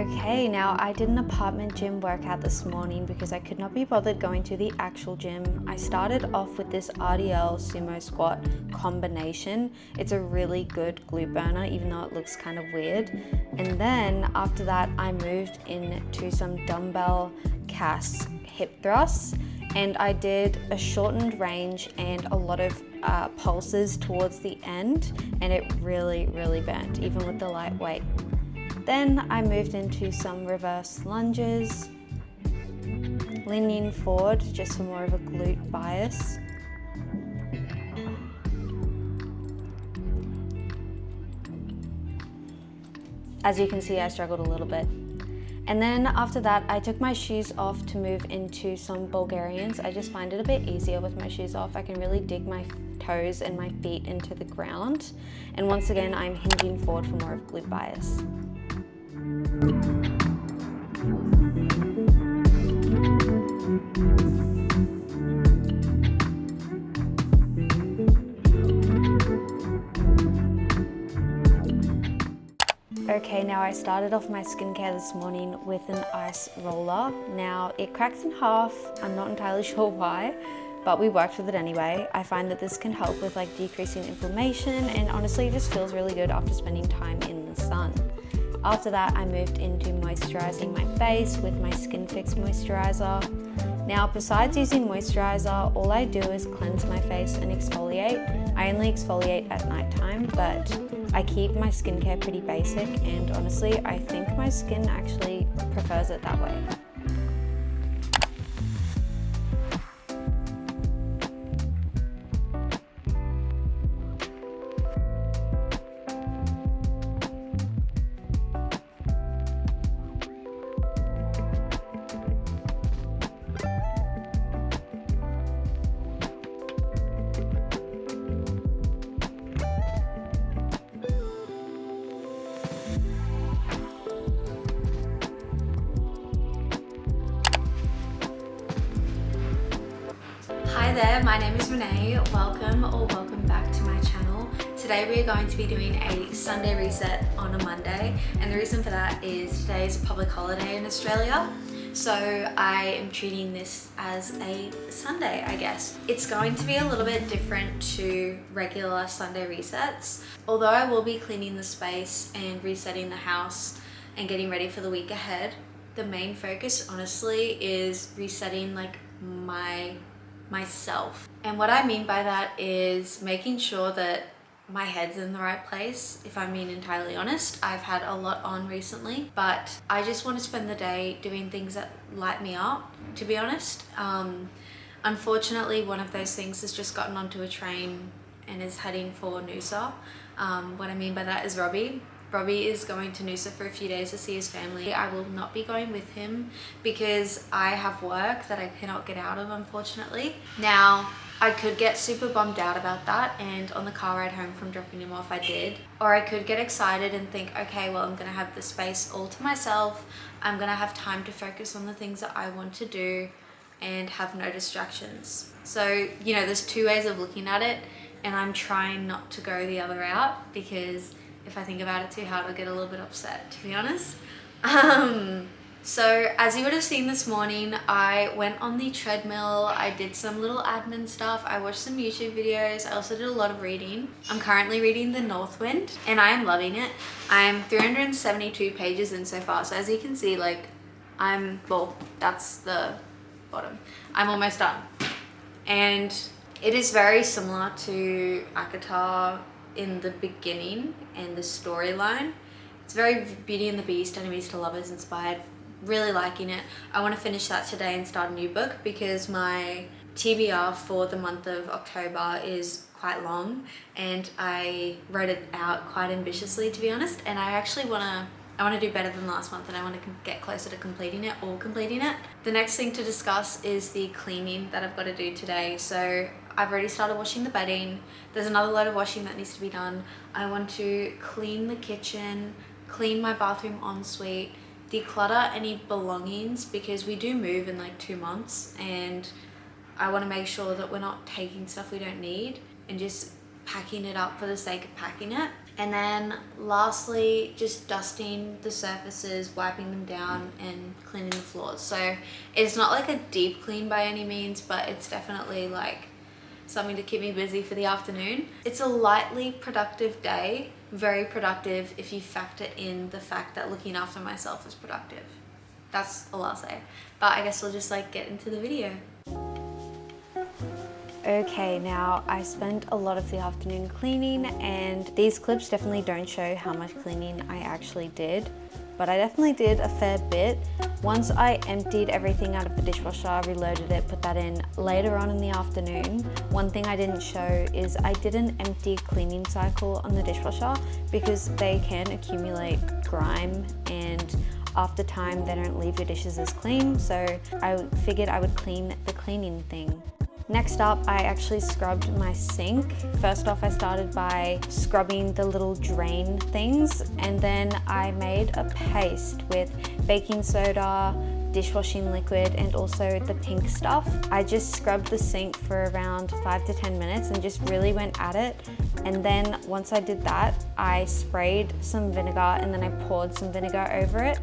Okay, now I did an apartment gym workout this morning because I could not be bothered going to the actual gym. I started off with this RDL sumo squat combination. It's a really good glute burner, even though it looks kind of weird. And then after that, I moved into some dumbbell cast hip thrusts, and I did a shortened range and a lot of pulses towards the end, and it really burnt, even with the light weight. Then I moved into some reverse lunges, leaning forward just for more of a glute bias. As you can see, I struggled a little bit. And then after that, I took my shoes off to move into some Bulgarians. I just find it a bit easier with my shoes off. I can really dig my toes and my feet into the ground. And once again, I'm hinging forward for more of glute bias. Okay, now I started off my skincare this morning with an ice roller. Now it cracks in half, I'm not entirely sure why, but we worked with it anyway. I find that this can help with like decreasing inflammation, and honestly it just feels really good after spending time in the sun. After that, I moved into moisturizing my face with my Skin Fix moisturizer. Now, besides using moisturizer, all I do is cleanse my face and exfoliate. I only exfoliate at nighttime, but I keep my skincare pretty basic, and honestly, I think my skin actually prefers it that way. Hi there, my name is Renee. Welcome back to my channel. Today we are going to be doing a Sunday reset on a Monday, and the reason for that is today is a public holiday in Australia. So I am treating this as a Sunday, I guess. It's going to be a little bit different to regular Sunday resets. Although I will be cleaning the space and resetting the house and getting ready for the week ahead, the main focus honestly is resetting like myself. And what I mean by that is making sure that my head's in the right place. If I'm being entirely honest, I've had a lot on recently, but I just want to spend the day doing things that light me up, to be honest. Unfortunately, one of those things has just gotten onto a train and is heading for Noosa. What I mean by that is Robbie. Robbie is going to Noosa for a few days to see his family. I will not be going with him because I have work that I cannot get out of, unfortunately. Now, I could get super bummed out about that, and on the car ride home from dropping him off I did. Or I could get excited and think, okay, well, I'm gonna have the space all to myself. I'm gonna have time to focus on the things that I want to do and have no distractions. So, you know, there's two ways of looking at it, and I'm trying not to go the other route because if I think about it too hard, I'll get a little bit upset, to be honest. So as you would have seen this morning, I went on the treadmill. I did some little admin stuff. I watched some YouTube videos. I also did a lot of reading. I'm currently reading The Northwind and I am loving it. I'm 372 pages in so far. So as you can see, like well, that's the bottom. I'm almost done. And it is very similar to Akatar in the beginning and the storyline. It's very Beauty and the Beast, enemies to lovers inspired. Really liking it. I want to finish that today and start a new book because my TBR for the month of October is quite long, and I wrote it out quite ambitiously, to be honest, and I actually want to do better than last month, and I want to get closer to completing it. The next thing to discuss is the cleaning that I've got to do today. So I've already started washing the bedding. There's another load of washing that needs to be done. I want to clean the kitchen, clean my bathroom ensuite, declutter any belongings because we do move in like 2 months, and I want to make sure that we're not taking stuff we don't need and just packing it up for the sake of packing it. And then lastly, just dusting the surfaces, wiping them down and cleaning the floors. So it's not like a deep clean by any means, but it's definitely like something to keep me busy for the afternoon. It's a lightly productive day, very productive if you factor in the fact that looking after myself is productive. That's all I'll say. But I guess we'll just like get into the video. Okay, now I spent a lot of the afternoon cleaning, and these clips definitely don't show how much cleaning I actually did, but I definitely did a fair bit. Once I emptied everything out of the dishwasher, reloaded it, put that in later on in the afternoon, one thing I didn't show is I did an empty cleaning cycle on the dishwasher because they can accumulate grime, and after time they don't leave your dishes as clean, so I figured I would clean the cleaning thing. Next up, I actually scrubbed my sink. First off, I started by scrubbing the little drain things, and then I made a paste with baking soda, dishwashing liquid, and also the pink stuff. I just scrubbed the sink for around 5 to 10 minutes and just really went at it. And then once I did that, I sprayed some vinegar and then I poured some vinegar over it.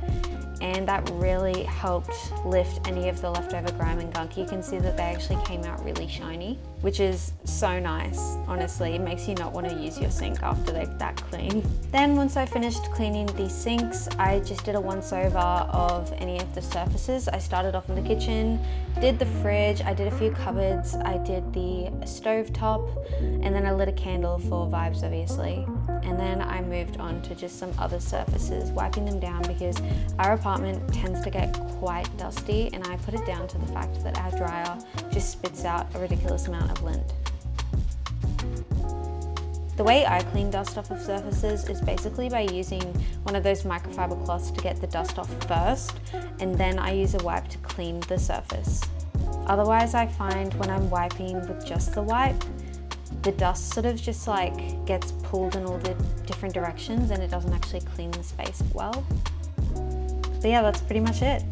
And that really helped lift any of the leftover grime and gunk. You can see that they actually came out really shiny, which is so nice. Honestly, it makes you not want to use your sink after they're that clean. Then once I finished cleaning the sinks, I just did a once over of any of the surfaces. I started off in the kitchen, did the fridge, I did a few cupboards, I did the stove top, and then I lit a candle for vibes, obviously. And then I moved on to just some other surfaces, wiping them down because our apartment tends to get quite dusty, and I put it down to the fact that our dryer just spits out a ridiculous amount of lint. The way I clean dust off of surfaces is basically by using one of those microfiber cloths to get the dust off first, and then I use a wipe to clean the surface. Otherwise, I find when I'm wiping with just the wipe, the dust sort of just like gets pulled in all the different directions and it doesn't actually clean the space well. But yeah, that's pretty much it.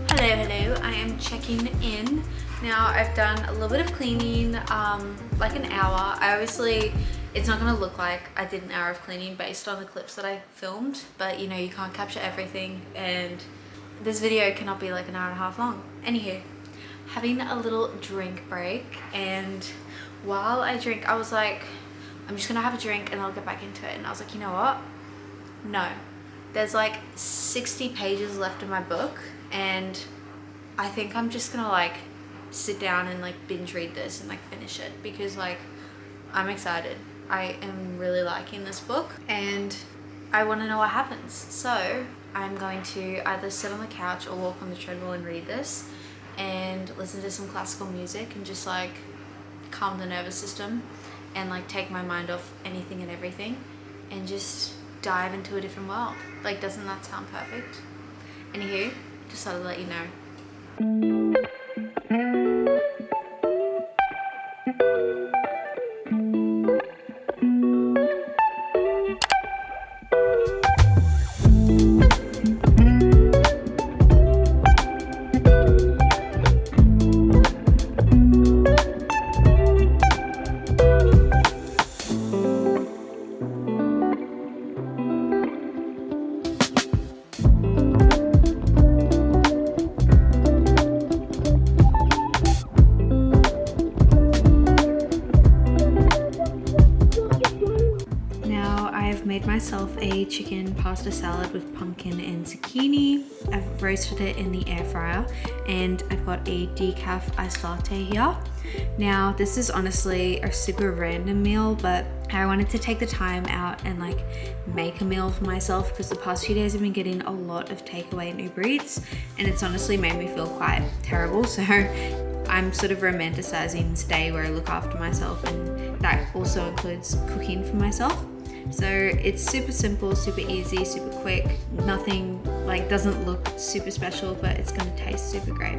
Hello, I am checking in. Now I've done a little bit of cleaning, like an hour. It's not gonna look like I did an hour of cleaning based on the clips that I filmed, but you know, you can't capture everything and this video cannot be like an hour and a half long. Anywho, having a little drink break, and while I drink, I was like, I'm just gonna have a drink and I'll get back into it. And I was like, you know what? No. There's like 60 pages left in my book, and I think I'm just gonna like sit down and like binge read this and like finish it because like I'm excited. I am really liking this book and I want to know what happens. So I'm going to either sit on the couch or walk on the treadmill and read this and listen to some classical music and just like calm the nervous system and like take my mind off anything and everything and just dive into a different world. Like, doesn't that sound perfect? Anywho, just thought I'd let you know. Made myself a chicken pasta salad with pumpkin and zucchini. I've roasted it in the air fryer, and I've got a decaf iced latte here. Now, this is honestly a super random meal, but I wanted to take the time out and like make a meal for myself because the past few days I've been getting a lot of takeaway and Uber Eats, and it's honestly made me feel quite terrible. So I'm sort of romanticizing this day where I look after myself, and that also includes cooking for myself. So it's super simple, super easy, super quick, nothing like doesn't look super special, but it's gonna taste super great.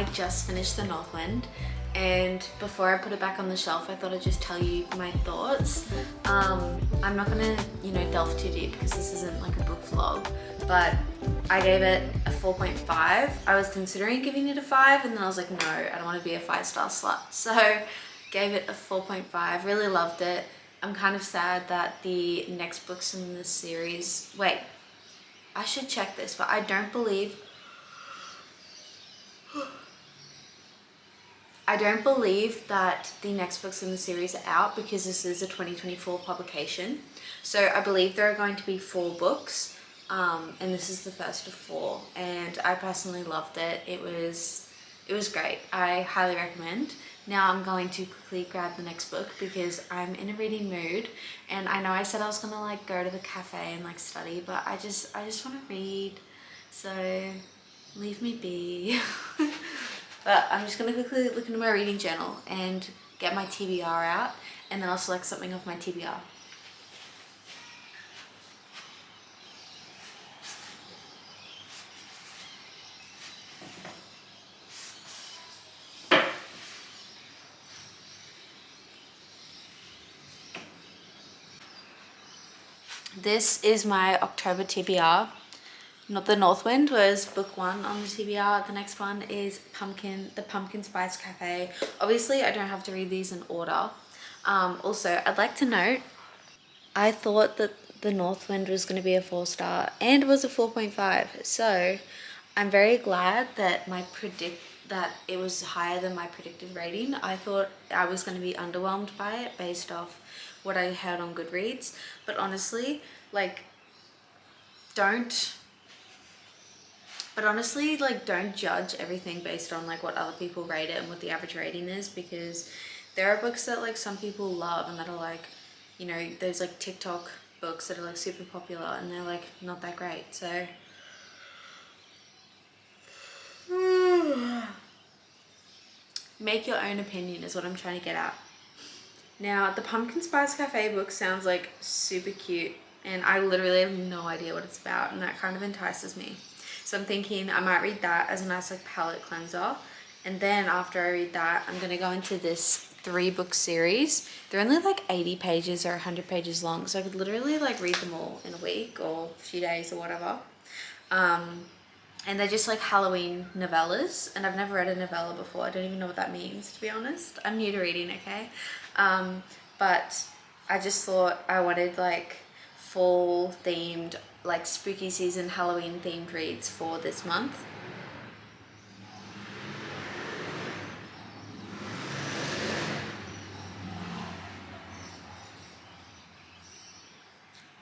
I just finished the Northwind, and before I put it back on the shelf, I thought I'd just tell you my thoughts. I'm not gonna, you know, delve too deep because this isn't like a book vlog, but I gave it a 4.5. I was considering giving it a 5, and then I was like, no, I don't want to be a 5-star slut. So gave it a 4.5. Really loved it. I'm kind of sad that the next books in this series, wait, I should check this, but I don't believe that the next books in the series are out because this is a 2024 publication. So I believe there are going to be 4 books, and this is the first of 4, and I personally loved it. It was great. I highly recommend. Now I'm going to quickly grab the next book because I'm in a reading mood, and I know I said I was gonna like go to the cafe and like study, but I just want to read, so leave me be. But I'm just gonna quickly look into my reading journal and get my TBR out, and then I'll select something off my TBR. This is my October TBR. Not the Northwind was book 1 on the TBR. The next one is the Pumpkin Spice Cafe. Obviously, I don't have to read these in order. Also, I'd like to note, I thought that the Northwind was going to be a 4-star and was a 4.5. So I'm very glad that that it was higher than my predicted rating. I thought I was going to be underwhelmed by it based off what I heard on Goodreads. But honestly, like, don't judge everything based on like what other people rate it and what the average rating is, because there are books that like some people love and that are like, you know, those like TikTok books that are like super popular and they're like not that great. So make your own opinion is what I'm trying to get at. Now, the Pumpkin Spice Cafe book sounds like super cute, and I literally have no idea what it's about, and that kind of entices me. So I'm thinking I might read that as a nice like palette cleanser, and then after I read that, I'm gonna go into this 3-book series. They're only like 80 pages or 100 pages long, so I could literally like read them all in a week or a few days or whatever. And they're just like Halloween novellas, and I've never read a novella before. I don't even know what that means, to be honest. I'm new to reading, okay? But I just thought I wanted like fall themed, like spooky season Halloween themed reads for this month.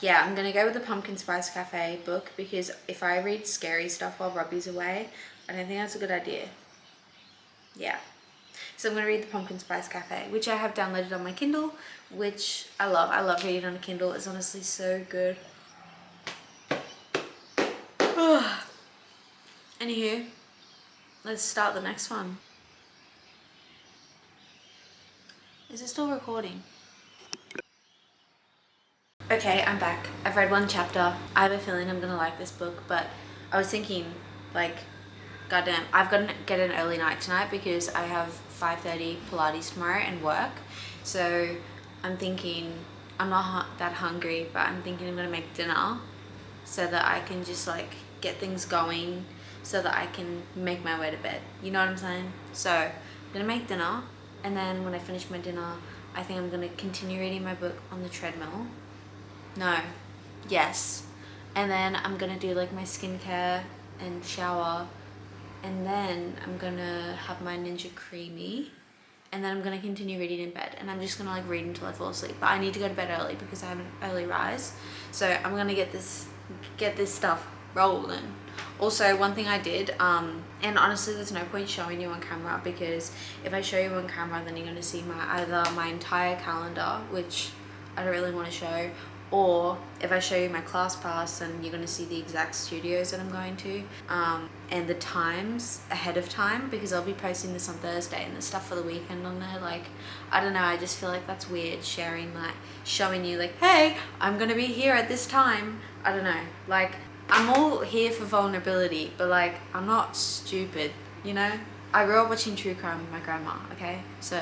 Yeah, I'm gonna go with the Pumpkin Spice Cafe book because if I read scary stuff while Robbie's away, I don't think that's a good idea. Yeah. So I'm gonna read the Pumpkin Spice Cafe, which I have downloaded on my Kindle, which I love. I love reading on a Kindle. It's honestly so good. Anywho, let's start the next one. Is it still recording? Okay, I'm back. I've read 1 chapter. I have a feeling I'm gonna like this book, but I was thinking, like, goddamn, I've got to get an early night tonight because I have 5:30 Pilates tomorrow and work. So I'm thinking, I'm not that hungry, but I'm thinking I'm gonna make dinner so that I can just like get things going so that I can make my way to bed. You know what I'm saying? So I'm gonna make dinner, and then when I finish my dinner, I think I'm gonna continue reading my book on the treadmill. No. Yes. And then I'm gonna do like my skincare and shower, and then I'm gonna have my Ninja Creami, and then I'm gonna continue reading in bed, and I'm just gonna like read until I fall asleep. But I need to go to bed early because I have an early rise, so I'm gonna get this stuff rolling. Also, one thing I did, and honestly there's no point showing you on camera, because if I show you on camera then you're gonna see either my entire calendar, which I don't really want to show, or if I show you my class pass, then you're going to see the exact studios that I'm going to, and the times ahead of time, because I'll be posting this on Thursday and there's stuff for the weekend on there. Like, I don't know, I just feel like that's weird sharing, like showing you like, hey, I'm going to be here at this time. I don't know, like I'm all here for vulnerability, but like I'm not stupid, you know? I grew up watching true crime with my grandma, okay? So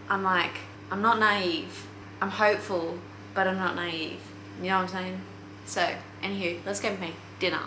I'm like, I'm not naive. I'm hopeful, but I'm not naive. You know what I'm saying? So, anywho, let's go make dinner.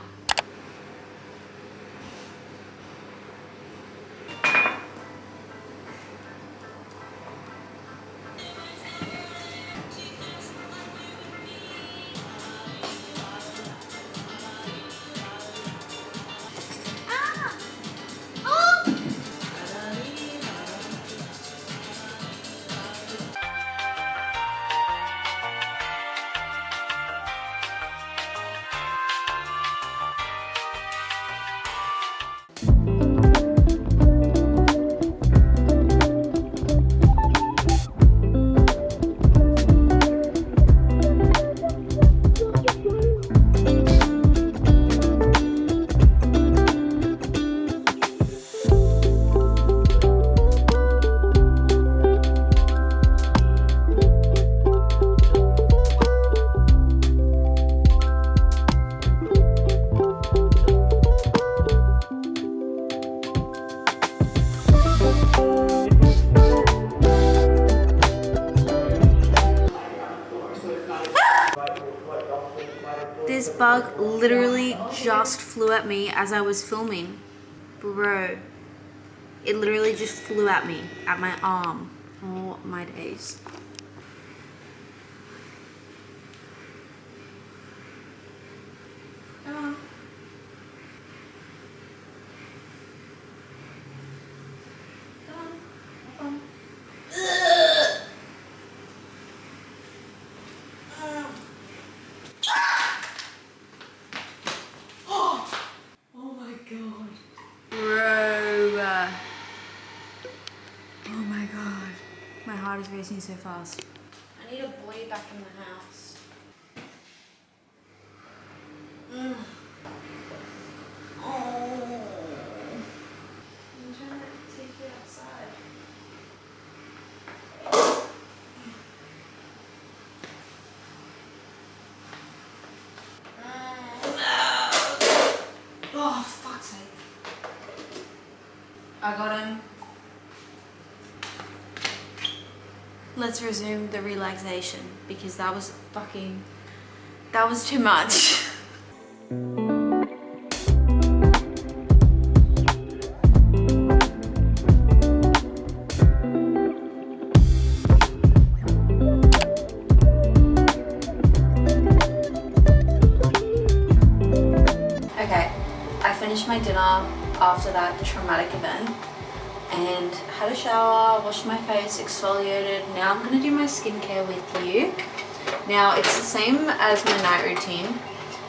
This bug literally just flew at me as I was filming. Bro. It literally just flew at me, at my arm. Oh my days. Come on. Come on. Oh my god. Bro. Oh my god. My heart is racing so fast. I need a boy back in the house. Oh. I'm trying to take you outside. Oh, fuck's sake. I got him. Let's resume the relaxation because that was too much. Okay, I finished my dinner after that traumatic event and had a shower, washed my face, exfoliated. Now I'm gonna do my skincare with you. Now it's the same as my night routine.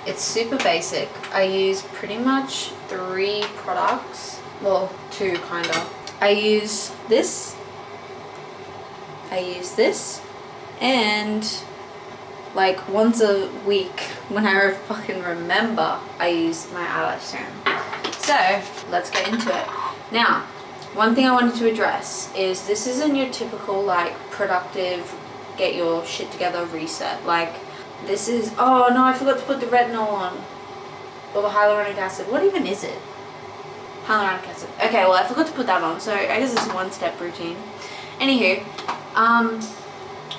It's super basic. I use pretty much 3 products. Well, 2 kinda. I use this, and like once a week when I fucking remember, I use my eyelash serum. So let's get into it. Now, one thing I wanted to address is this isn't your typical like productive, get your shit together reset. Like this is, oh no, I forgot to put the retinol on. Or the hyaluronic acid. What even is it? Hyaluronic acid. Okay, well I forgot to put that on, so I guess it's a 1-step routine. Anywho,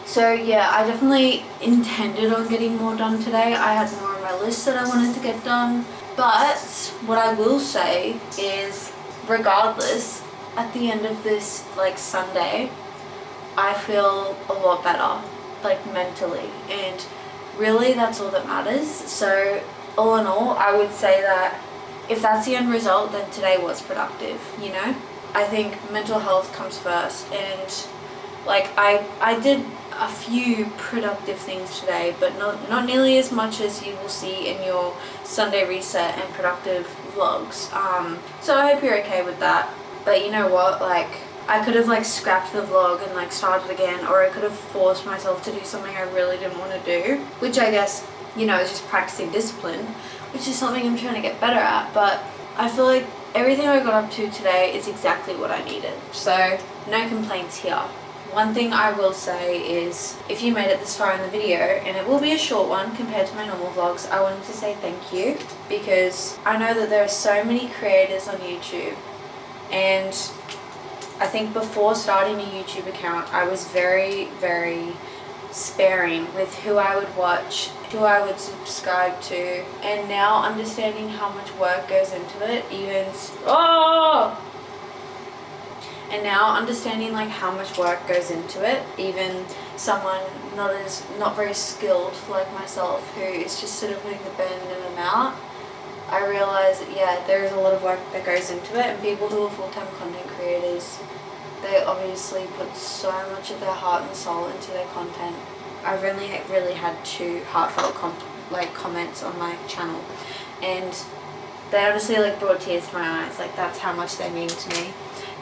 so yeah, I definitely intended on getting more done today. I had more on my list that I wanted to get done. But what I will say is, regardless, at the end of this like Sunday, I feel a lot better, like mentally, and really that's all that matters. So all in all, I would say that if that's the end result, then today was productive, you know? I think mental health comes first, and like I did a few productive things today, but not nearly as much as you will see in your Sunday reset and productive vlogs. So I hope you're okay with that. But you know what, like I could have like scrapped the vlog and like started again, or I could have forced myself to do something I really didn't want to do, which I guess, you know, is just practicing discipline, which is something I'm trying to get better at. But I feel like everything I got up to today is exactly what I needed, so no complaints here. One thing I will say is, if you made it this far in the video, and it will be a short one compared to my normal vlogs, I wanted to say thank you, because I know that there are so many creators on YouTube And I think before starting a YouTube account, I was very, very sparing with who I would watch, who I would subscribe to, and now understanding how much work goes into it, and now understanding like how much work goes into it, even someone not very skilled like myself, who is just sort of putting the bare minimum out, I realize that yeah, there is a lot of work that goes into it, and people who are full-time content creators, they obviously put so much of their heart and soul into their content. I've only really had 2 heartfelt comments on my channel, and they honestly like brought tears to my eyes. Like, that's how much they mean to me.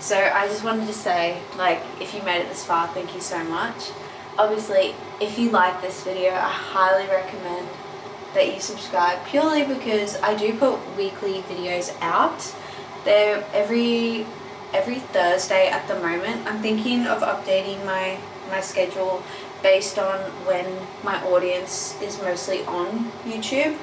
So I just wanted to say, like, if you made it this far, thank you so much. Obviously, if you like this video, I highly recommend that you subscribe, purely because I do put weekly videos out. They're every Thursday at the moment. I'm thinking of updating my schedule based on when my audience is mostly on YouTube,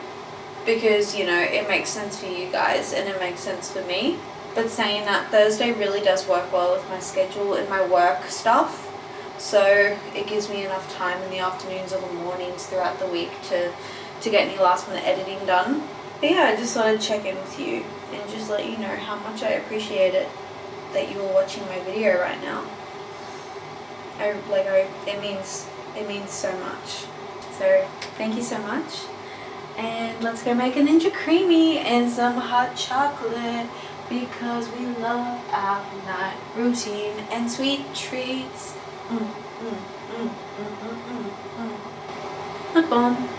because, you know, it makes sense for you guys and it makes sense for me. But saying that, Thursday really does work well with my schedule and my work stuff, so it gives me enough time in the afternoons or the mornings throughout the week to get any last minute editing done. But yeah, I just thought I'd check in with you and just let you know how much I appreciate it that you are watching my video right now. It means so much. So thank you so much, and let's go make a ninja creamy and some hot chocolate, because we love our night routine and sweet treats. Lip balm.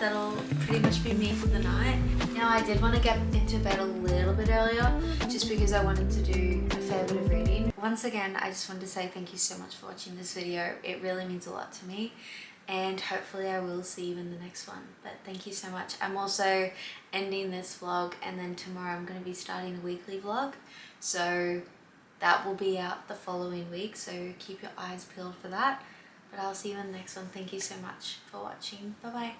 That'll pretty much be me for the night. Now, I did want to get into bed a little bit earlier just because I wanted to do a fair bit of reading. Once again, I just wanted to say thank you so much for watching this video. It really means a lot to me, and hopefully I will see you in the next one. But thank you so much. I'm also ending this vlog, and then tomorrow I'm going to be starting a weekly vlog, so that will be out the following week, so keep your eyes peeled for that. But I'll see you in the next one. Thank you so much for watching. Bye bye.